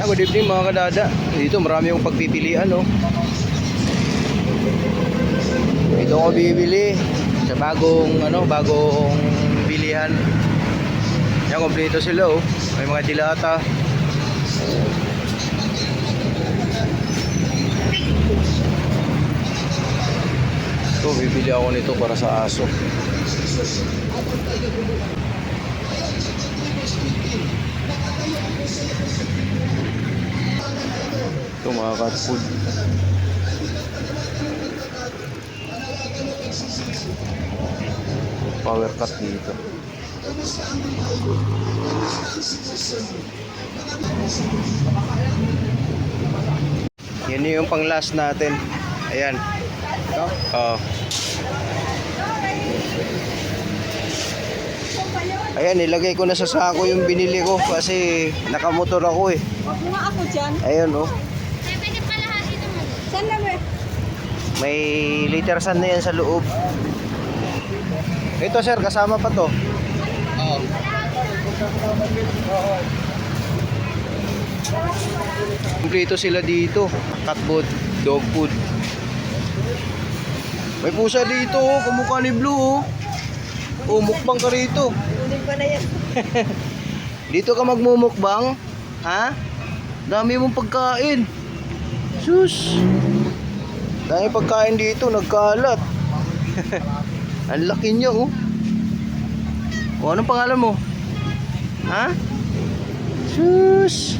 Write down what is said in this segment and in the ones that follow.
Good evening mga kadada. Dito marami akong pagpipilian, no. Ito ako bibili sa bagong bilihan. Yan, kompleto sila, oh. May mga dilata. Ito, bibili ako nito para sa aso. Ito mga cat food. Power cut dito. Yan yung pang last natin. Ayan. Ayan, nilagay ko na sa sako yung binili ko kasi nakamotor ako eh. Huwag mo nga ako dyan. Ayun, oh. Saan na ba? May liter sand na yan sa loob. Ito sir, kasama pa to. Oo. Kompleto sila dito. Cat food, dog food. May pusa dito, oh. Kamukha ni Blue, oh. Oh, mukbang ka rito. Hindi pa na yan. Dito ka magmumukbang? Ha? Dami mong pagkain. Sus. Dami pagkain dito, nagkalat. Ang laki niya, oh. O, anong pangalan mo? Ha? Sus.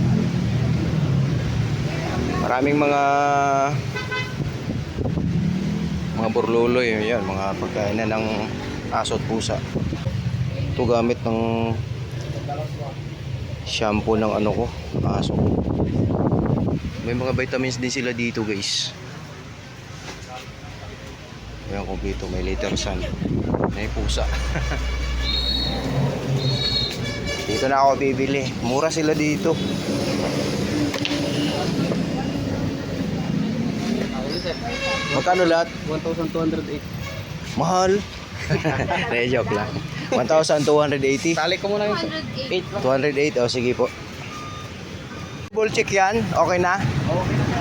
Maraming mga burluloy, yan, mga pagkain na ng aso at pusa. Ito gamit ng shampoo ng aso ko. May mga vitamins din sila dito, guys. Ayan, kompleto. May liter sand. May pusa. Dito na ako bibili. Mura sila dito. Magkano lahat? 1,208. Mahal. Joke lang. 1,280. Tali ko muna yung 208. O, sige po. Bull check yan. Okay na?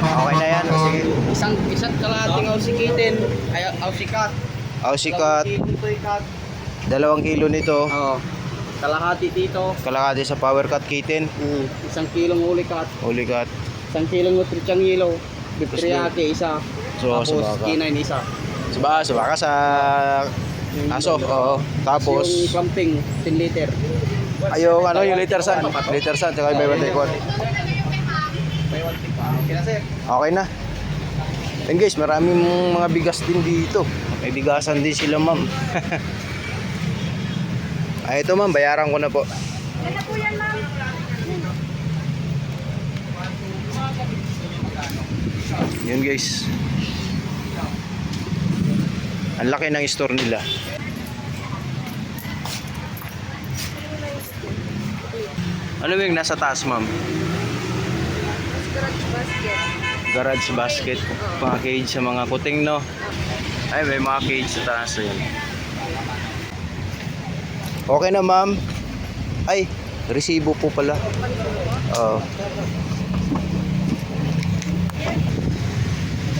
Okay na yan. O, sige. Isang kalahating ausikitin. Ay, ausikat. Ausikat. 2 kilo nito. Oo. Kalahati dito. Kalahati sa power cut kitten. 1 kilong ulikat. Ulikat. 1 kilong nutrityang yelo. Bitriyate isa. So, tapos sa baka. kinain isa. Sa baka sa aso. Oo. Tapos yung clamping 10 liter. yung liter sand. Liter sand. Saka may batikot. Okay na. And guys, maraming mga bigas din dito. May bigasan din sila, ma'am. Ay, ito ma'am, bayaran ko na po. Yan na po yan, ma'am. Yun guys. Ang laki ng store nila. Ano yung nasa taas, ma'am? Garage basket. Garage basket. Mga cage sa mga kuting, no? Ay, may mga cage sa taas. Yun. Okay na, ma'am. Ay, resibo po pala. Oo.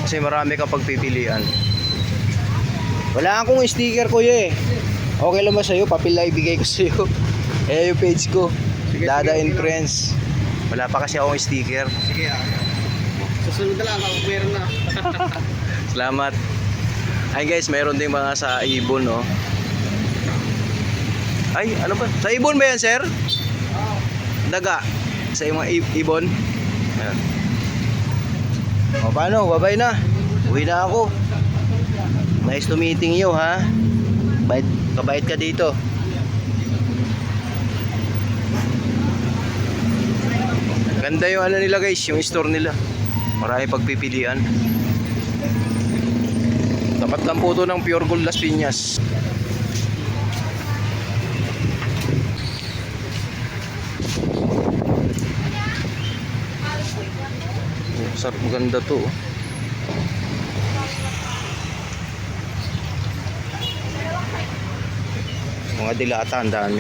Kasi marami ka pagpipilian. Wala akong sticker, kuya eh. Okay lang ba sa'yo? Papel lang ibigay ko sa'yo. Eh, yung page ko. Dada in Friends. Wala pa kasi akong sticker. Sige susunod na lang ako meron na. Salamat. Ay guys, mayroon din mga sa ibon, no? Ay, ano ba? Sa ibon ba yan, sir? Daga. Sa mga ibon. Ayan. O paano? Babay na. Uwi na ako. Nice to meeting you, ha? Kabait ka dito. Ganda yung nila guys, yung store nila. Marami pagpipilian. Tapat lang po ito ng Pure Gold Las Piñas. Sarap, maganda to. Mga dilata, ang dami.